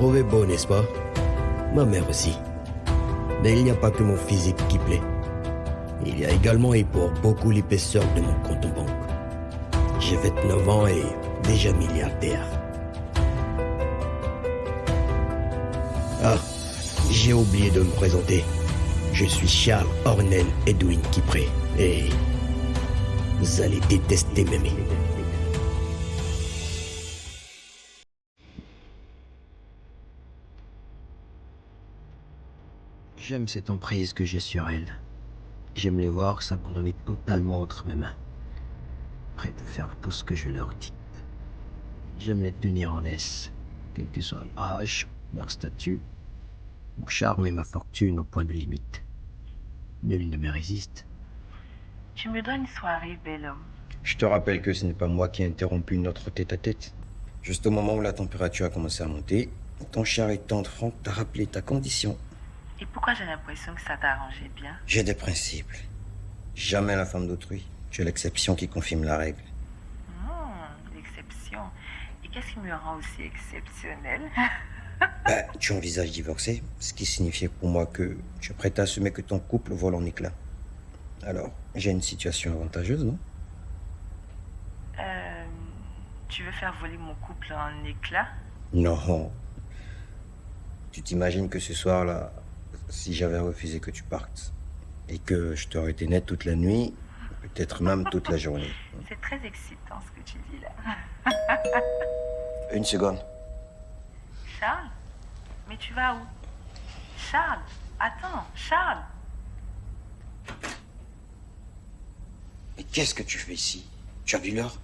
trouvez beau, n'est-ce pas? Ma mère aussi. Mais il n'y a pas que mon physique qui plaît. Il y a également et pour beaucoup l'épaisseur de mon compte en banque. J'ai 29 ans et déjà milliardaire. Ah, j'ai oublié de me présenter. Je suis Charles Ornel Edwin Kipré et vous allez détester m'aimer. J'aime cette emprise que j'ai sur elle. J'aime les voir s'abandonner totalement entre mes mains, prêts à faire tout ce que je leur dis. J'aime les tenir en laisse, quel que soit leur âge, leur statut, mon charme et ma fortune au point de limite. Nul ne me résiste. Tu me donnes une soirée, bel homme. Je te rappelle que ce n'est pas moi qui ai interrompu notre tête-à-tête. Juste au moment où la température a commencé à monter, ton cher et tendre Franck t'a rappelé ta condition. Et pourquoi j'ai l'impression que ça t'arrangeait bien? J'ai des principes. Jamais la femme d'autrui. Tu es l'exception qui confirme la règle. L'exception. Et qu'est-ce qui me rend aussi exceptionnel? Tu envisages divorcer, ce qui signifiait pour moi que tu es prête à assumer que ton couple vole en éclats. Alors, j'ai une situation avantageuse, non? Tu veux faire voler mon couple en éclats? Non. Tu t'imagines que ce soir-là, si j'avais refusé que tu partes et que je t'aurais été nette toute la nuit, peut-être même toute la journée. C'est très excitant ce que tu dis là. Une seconde. Charles? Mais tu vas où? Charles? Attends, Charles? Mais qu'est-ce que tu fais ici? Tu as vu l'heure?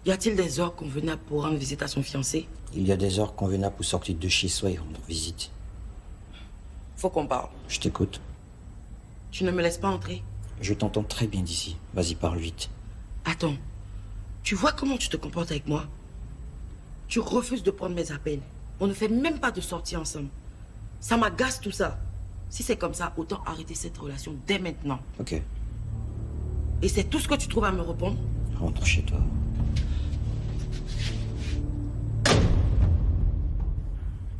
Y a-t-il des heures convenables pour rendre visite à son fiancé? Il y a des heures convenables pour sortir de chez soi et rendre visite. Faut qu'on parle. Je t'écoute. Tu ne me laisses pas entrer? Je t'entends très bien d'ici. Vas-y, parle vite. Attends, tu vois comment tu te comportes avec moi? Tu refuses de prendre mes appels. On ne fait même pas de sortie ensemble. Ça m'agace tout ça. Si c'est comme ça, autant arrêter cette relation dès maintenant. Ok, Et c'est tout ce que tu trouves à me répondre? rentre chez toi.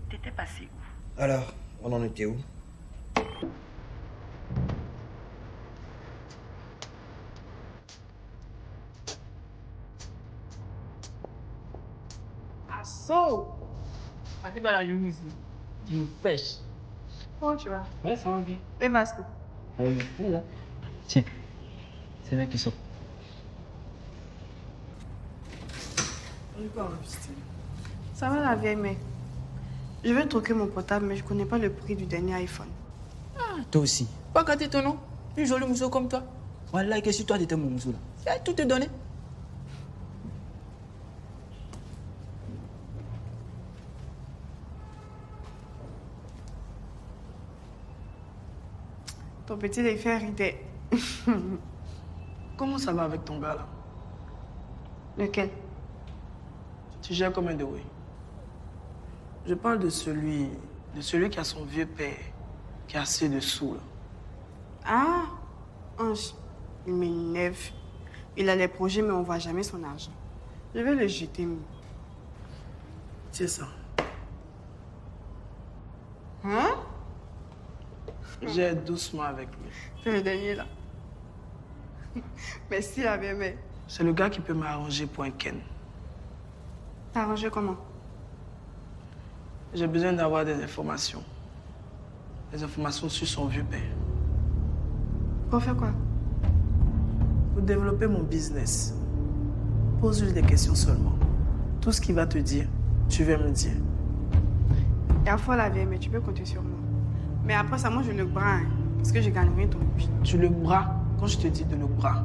T'étais passé où? Alors, on en était où? So, on va la journée ici. Tu nous pêches. Comment tu vas? Ouais, ça va bien. Et masque? Là. Tiens, c'est là qui sort. Ça va la vieille, mais je veux troquer mon portable, mais je connais pas le prix du dernier iPhone. Ah, toi aussi. Pas gâter ton nom. Une jolie mousseau comme toi. Voilà, que si toi t'étais mon mousseau là. J'ai tout te donné. Ton petit les fait rider. Comment ça va avec ton gars là? Lequel? Tu gères comme un de oui. Je parle de celui qui a son vieux père, qui a assez de sous là. Ah, Ange, il m'énerve. Il a les projets, mais on voit jamais son argent. Je vais le jeter, moi. C'est ça. Hein? Gère doucement avec lui. C'est le dernier, là. Merci, la vieille, mais C'est le gars qui peut m'arranger pour un Ken. t'as arrangé comment? J'ai besoin d'avoir des informations. Des informations sur son vieux père. Pour faire quoi? Pour développer mon business. Pose-lui des questions seulement. Tout ce qu'il va te dire, tu vas me dire. Il y a fois la vieille, mais tu peux compter sur moi. Mais après ça, moi, je le bras, hein, parce que je gagne rien ton but. Tu le bras quand je te dis de le bras.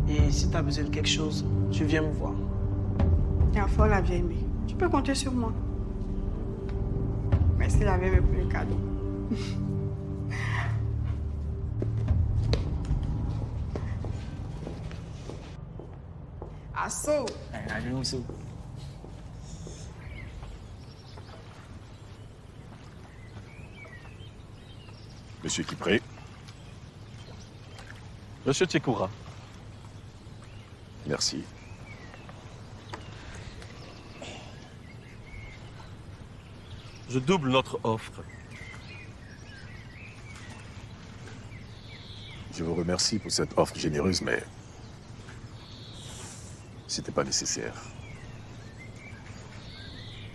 Et si tu as besoin de quelque chose, tu viens me voir. Il y a fois la vieille, mais tu peux compter sur moi. Merci la vieille, mais pour le cadeau. Assaut! Monsieur Kipré. Monsieur Tchekoura. Merci. Je double notre offre. Je vous remercie pour cette offre généreuse, mais c'était pas nécessaire.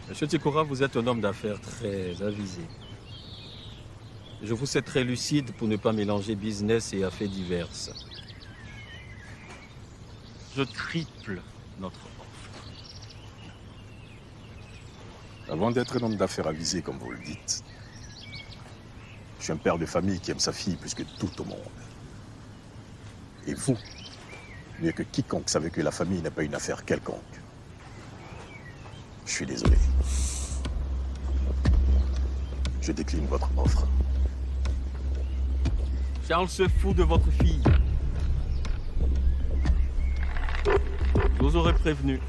Monsieur Tikora, vous êtes un homme d'affaires très avisé. Je vous sais très lucide pour ne pas mélanger business et affaires diverses. Je triple notre offre. Avant d'être un homme d'affaires avisé, comme vous le dites, je suis un père de famille qui aime sa fille plus que tout au monde. Et vous, mieux que quiconque, savez que la famille n'est pas une affaire quelconque. Je suis désolé. Je décline votre offre. Charles se fout de votre fille. Je vous aurais prévenu.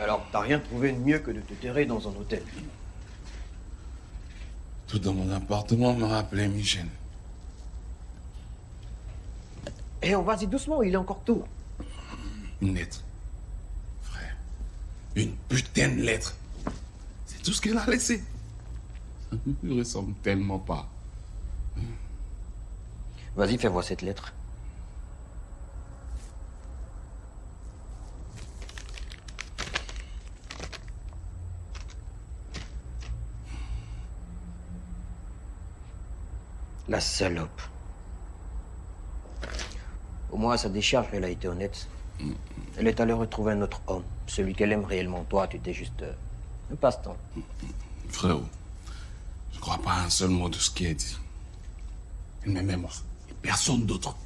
Alors, t'as rien trouvé de mieux que de te terrer dans un hôtel? Tout dans mon appartement me rappelait Michel. Eh, on vas-y doucement, il est encore tôt. Une lettre. Frère. Une putain de lettre. C'est tout ce qu'elle a laissé. Ça ne me ressemble tellement pas. Vas-y, fais voir cette lettre. La salope. Au moins, à sa décharge, elle a été honnête. Elle est allée retrouver un autre homme, celui qu'elle aime réellement. Toi, tu étais juste un passe-temps. Frérot, je crois pas à un seul mot de ce qui est dit. Elle m'aimait moi, et personne d'autre.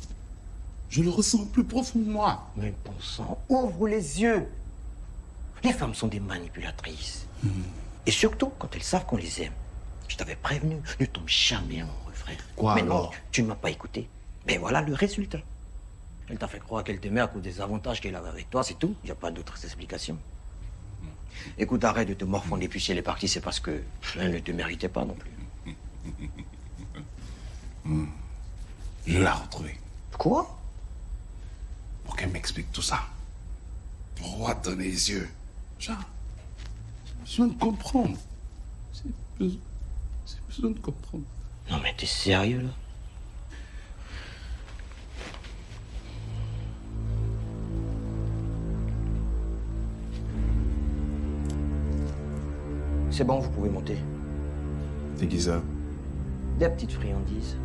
Je le ressens au plus profond de moi. Mais bon sang, ouvre les yeux. Les femmes sont des manipulatrices. Et surtout quand elles savent qu'on les aime. Je t'avais prévenu, ne tombe jamais amoureux, frère. Quoi Mais alors? non, tu ne m'as pas écouté. Mais voilà le résultat. Elle t'a fait croire qu'elle t'aimait à cause des avantages qu'elle avait avec toi, c'est tout. Il n'y a pas d'autres explications. Écoute, arrête de te morfondre et puis si elle est partie, c'est parce que elle ne te méritait pas non plus. Je l'ai retrouvée. Quoi? Pour qu'elle m'explique tout ça. Droit dans les yeux. J'ai besoin de comprendre. J'ai besoin de comprendre. Non mais t'es sérieux là? C'est bon, vous pouvez monter. C'est qui ça? Des petites friandises.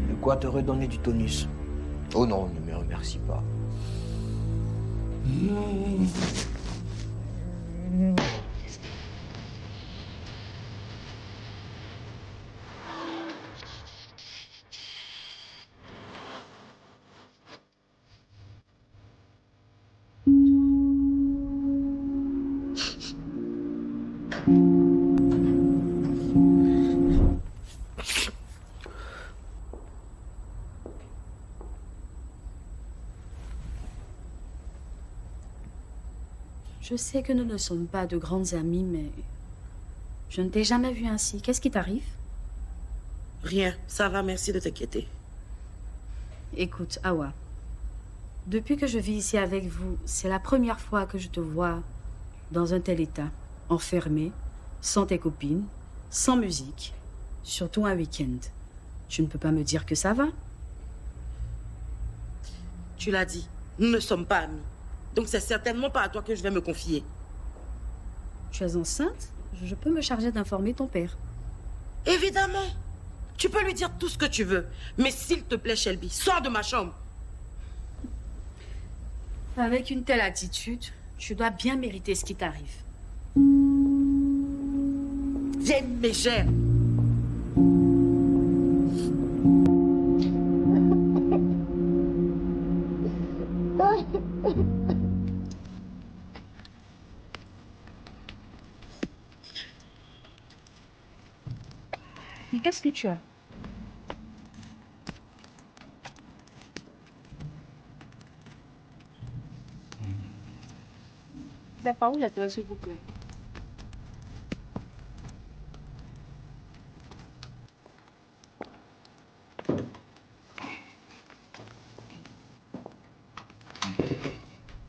De quoi te redonner du tonus. Oh non, ne me remercie pas. Je sais que nous ne sommes pas de grandes amies, mais je ne t'ai jamais vue ainsi. Qu'est-ce qui t'arrive? Rien, ça va, merci de t'inquiéter. Écoute, Awa, depuis que je vis ici avec vous, c'est la première fois que je te vois dans un tel état, enfermé, sans tes copines, sans musique, surtout un week-end. Tu ne peux pas me dire que ça va? Tu l'as dit, nous ne sommes pas amis. Donc c'est certainement pas à toi que je vais me confier. Tu es enceinte? Je peux me charger d'informer ton père. Évidemment. Tu peux lui dire tout ce que tu veux. Mais s'il te plaît, Shelby, sors de ma chambre. Avec une telle attitude, tu dois bien mériter ce qui t'arrive. Viens une mégère. Mais qu'est-ce que tu as? D'accord, où j'attends, s'il vous plaît.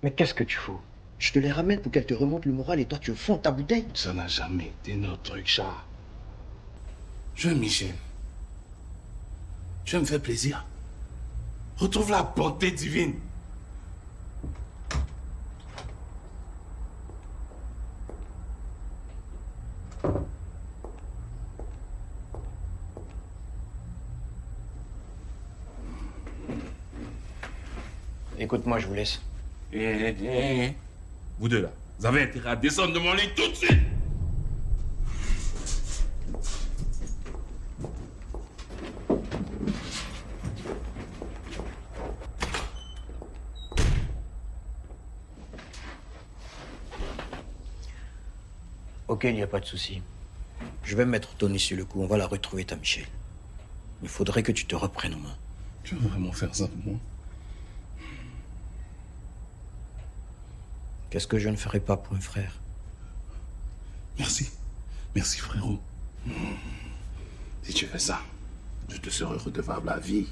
Mais qu'est-ce que tu fous? Je te les ramène pour qu'elle te remonte le moral et toi tu fonds ta bouteille. Ça n'a jamais été notre truc, chat. Je veux Michel. Je veux me faire plaisir. Retrouve la bonté divine. Écoute-moi, je vous laisse. Vous deux là, vous avez intérêt à descendre de mon lit tout de suite. Ok, il n'y a pas de souci. Je vais mettre Tony sur le coup, on va la retrouver, ta Michel. Il faudrait que tu te reprennes en main. Tu veux vraiment faire ça pour moi? Qu'est-ce que je ne ferais pas pour un frère? Merci. Merci, frérot. Si tu fais ça, je te serai redevable à vie.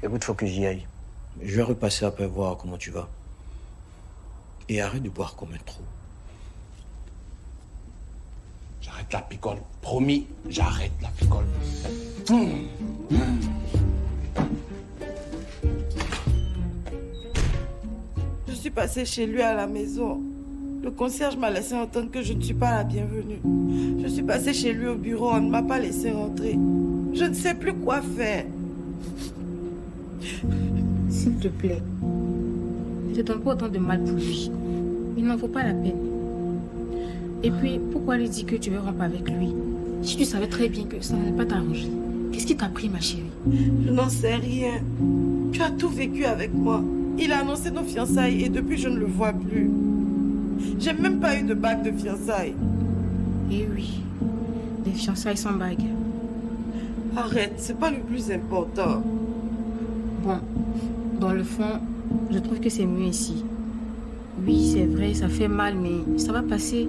Écoute, faut que j'y aille. Je vais repasser après voir comment tu vas. Et arrête de boire comme un trou. J'arrête la picole. Promis, j'arrête la picole. Je suis passée chez lui à la maison. Le concierge m'a laissé entendre que je ne suis pas la bienvenue. Je suis passée chez lui au bureau, on ne m'a pas laissé rentrer. Je ne sais plus quoi faire. S'il te plaît, ne te donne pas autant de mal pour lui. Il n'en vaut pas la peine. Et puis, pourquoi lui dire que tu veux rompre avec lui? Si tu savais très bien que ça n'allait pas t'arranger. Qu'est-ce qui t'a pris, ma chérie? Je n'en sais rien. Tu as tout vécu avec moi. Il a annoncé nos fiançailles et depuis, je ne le vois plus. J'ai même pas eu de bague de fiançailles. Eh oui, des fiançailles sans bague. Arrête, c'est pas le plus important. Bon, dans le fond, je trouve que c'est mieux ici. Oui, c'est vrai, ça fait mal, mais ça va passer.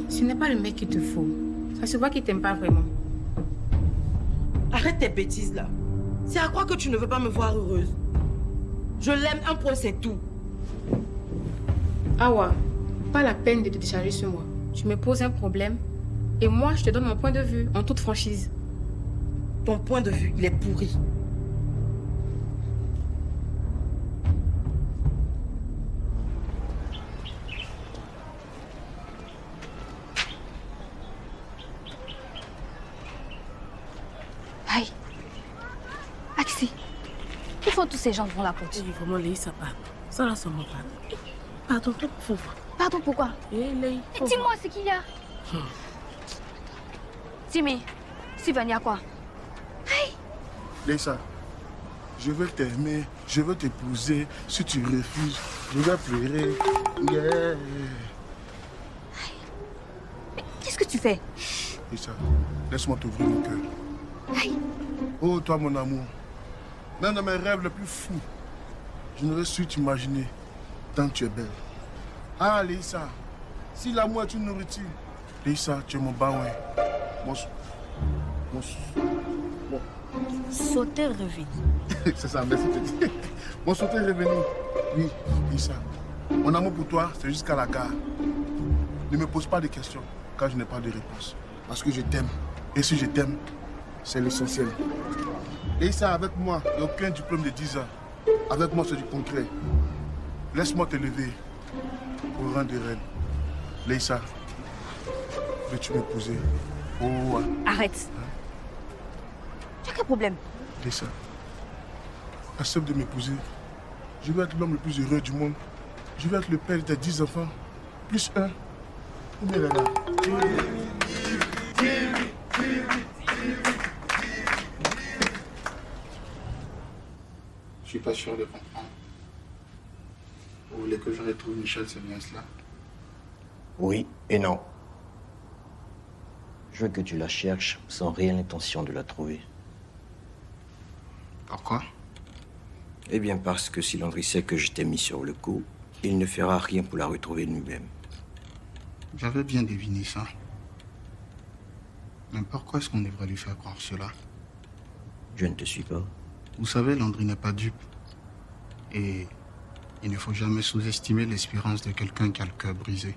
Ce n'est pas le mec qu'il te faut. Ça se voit qu'il t'aime pas vraiment. Arrête tes bêtises là. C'est à croire que tu ne veux pas me voir heureuse. Je l'aime, un point, c'est tout. Awa, pas la peine de te décharger sur moi. Tu me poses un problème et moi, je te donne mon point de vue en toute franchise. Ton point de vue, il est pourri. Aïe. Axi, où font tous ces gens devant la porte? Vraiment, Léi, ça part. Ça là, ça me parle. Pardon, toi, faut voir. Pardon, pourquoi? Léi, dis-moi ce qu'il y a. Timmy, Sylvain, il y a quoi? Leïssa, je veux t'aimer, je veux t'épouser. Si tu refuses, je vais pleurer. Yeah. Mais qu'est-ce que tu fais? Leïssa, laisse-moi t'ouvrir mon cœur. Oh, toi, mon amour. Même dans mes rêves les plus fous, je n'aurais su t'imaginer tant que tu es belle. Ah, Leïssa, si l'amour est une nourriture, Leïssa, tu es mon baouin. Sauter revenu. C'est ça, merci. Mon sauter revenu. Oui, Leïssa. Mon amour pour toi, c'est jusqu'à la gare. Ne me pose pas de questions, car je n'ai pas de réponse. Parce que je t'aime. Et si je t'aime, c'est l'essentiel. Leïssa, avec moi, il n'y a aucun diplôme de 10 ans. Avec moi, c'est du concret. Laisse-moi te lever au rang de reine. Leïssa, veux-tu m'épouser? Oh, Arrête. Tu as quel problème? Leïssa, accepte de m'épouser. Je veux être l'homme le plus heureux du monde. Je veux être le père de tes 10 enfants. Plus un. Combien là? Je suis pas sûr de comprendre. Vous voulez que je retrouve Michel, c'est bien cela? Oui et non. Je veux que tu la cherches sans réelle intention de la trouver. Pourquoi? Eh bien parce que si Landry sait que je t'ai mis sur le coup, il ne fera rien pour la retrouver lui-même. J'avais bien deviné ça. Mais pourquoi est-ce qu'on devrait lui faire croire cela? Je ne te suis pas. Vous savez, Landry n'est pas dupe. Et il ne faut jamais sous-estimer l'espérance de quelqu'un qui a le cœur brisé.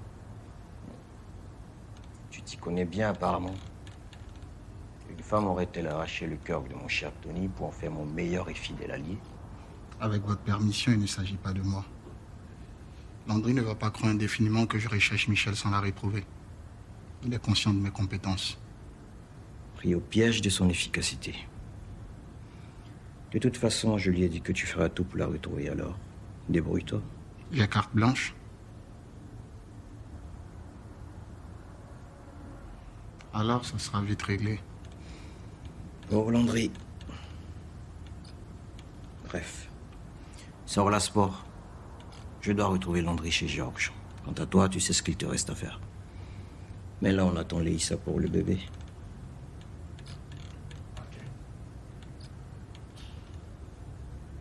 Tu t'y connais bien, apparemment. Une femme aurait-elle arraché le cœur de mon cher Tony pour en faire mon meilleur et fidèle allié? Avec votre permission, il ne s'agit pas de moi. Landry ne va pas croire indéfiniment que je recherche Michel sans la retrouver. Il est conscient de mes compétences. Pris au piège de son efficacité. De toute façon, je lui ai dit que tu feras tout pour la retrouver, alors débrouille-toi. J'ai carte blanche. Alors, ça sera vite réglé. Oh, Landry. Bref. Sors la sport. Je dois retrouver Landry chez Georges. Quant à toi, tu sais ce qu'il te reste à faire. Mais là, on attend Léissa pour le bébé.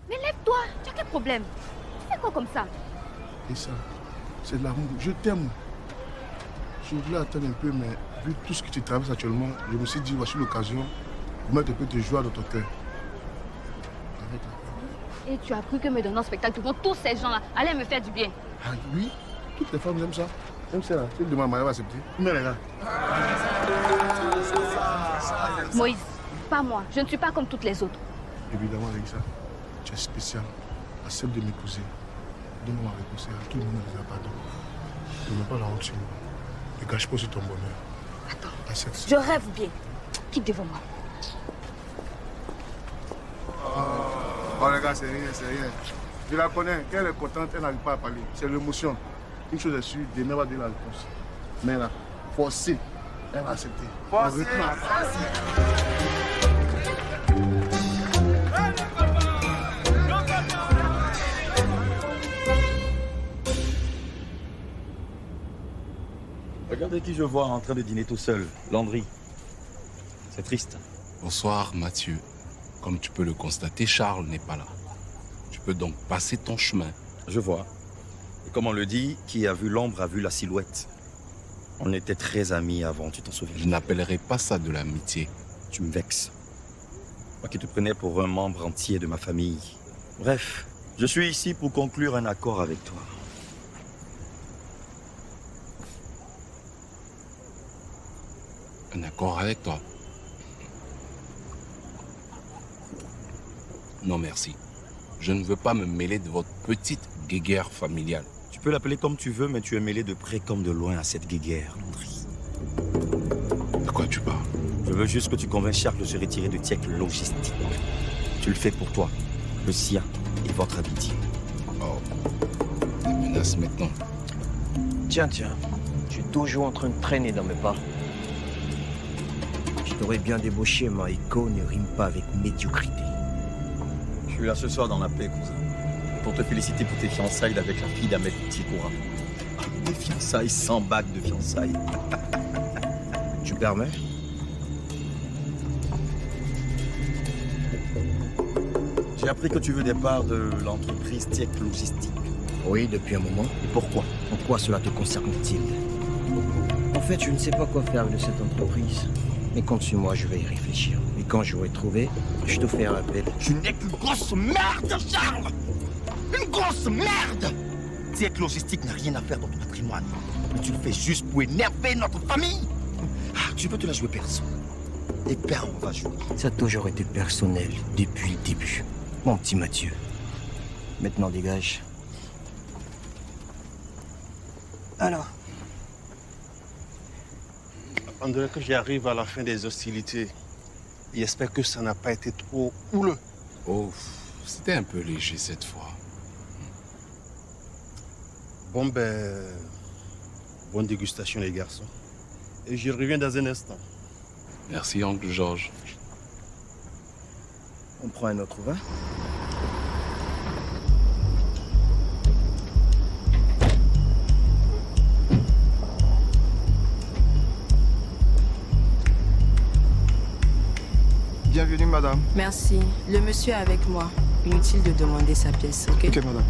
Mais lève-toi, tu as quel problème? Tu fais quoi comme ça? Et ça, c'est de l'amour. Je t'aime. Je voulais attendre un peu, mais vu tout ce que tu traverses actuellement, je me suis dit, voici l'occasion de mettre un peu de joie dans ton cœur. Et tu as cru que me donnant spectacle devant tous ces gens-là allait me faire du bien? Ah oui, toutes les femmes aiment ça. Même celle-là, celle de ma mère va accepter. Mais les gars. Moïse, pas moi. Je ne suis pas comme toutes les autres. Évidemment, avec ça, tu es spécial. Accepte de m'épouser. Donne-moi ma réponse à tout le monde ne pas pardon. Ne mets pas la honte sur moi. Ne gâche pas sur ton bonheur. Attends. Accepte. Je rêve bien. Quitte devant moi. Oh les gars, c'est rien, c'est rien. Je la connais. Quand elle est contente, elle n'arrive pas à parler. C'est l'émotion. Une chose est sûre, Demain va donner la réponse. Mais là, forcé, elle va accepter. Forcé. Regardez qui je vois en train de dîner tout seul. Landry. C'est triste. Bonsoir, Mathieu. Comme tu peux le constater, Charles n'est pas là. Tu peux donc passer ton chemin. Je vois. Et comme on le dit, qui a vu l'ombre a vu la silhouette. On était très amis avant, tu t'en souviens? Je n'appellerai pas ça de l'amitié. Tu me vexes. Moi qui te prenais pour un membre entier de ma famille. Bref, je suis ici pour conclure un accord avec toi. Un accord avec toi? Non, merci. Je ne veux pas me mêler de votre petite guéguerre familiale. Tu peux l'appeler comme tu veux, mais tu es mêlé de près comme de loin à cette guéguerre, Landry. De quoi tu parles? Je veux juste que tu convainques Charles de se retirer de Tiek Logistique. Tu le fais pour toi, le sien et votre amitié. Oh, des menaces maintenant. Tiens, je suis toujours en train de traîner dans mes pas. Je t'aurais bien débauché, mais Iko ne rime pas avec médiocrité. Je suis là ce soir dans la paix, cousin. Pour te féliciter pour tes fiançailles avec la fille d'Ahmed Tikoura. Des fiançailles sans bague de fiançailles. Tu permets? J'ai appris que tu veux des parts de l'entreprise Tiek Logistique. Oui, depuis un moment. Et pourquoi? En quoi cela te concerne-t-il? En fait, je ne sais pas quoi faire de cette entreprise. Mais compte sur moi, je vais y réfléchir. Et quand j'aurai trouvé, je te ferai un appel. Tu n'es qu'une grosse merde, Charles! Une grosse merde! Tiek Logistique n'a rien à faire dans ton patrimoine. Mais tu le fais juste pour énerver notre famille. Ah, tu veux te la jouer perso. Et ben, on va jouer. Ça a toujours été personnel, depuis le début. Mon petit Mathieu. Maintenant, dégage. Alors? On dirait que j'arrive à la fin des hostilités. J'espère que ça n'a pas été trop houleux. Oh, c'était un peu léger cette fois. Bon ben, bonne dégustation les garçons. Et je reviens dans un instant. Merci, oncle Georges. On prend un autre vin? Bienvenue, madame. Merci. Le monsieur est avec moi. Inutile de demander sa pièce, ok? Ok, madame.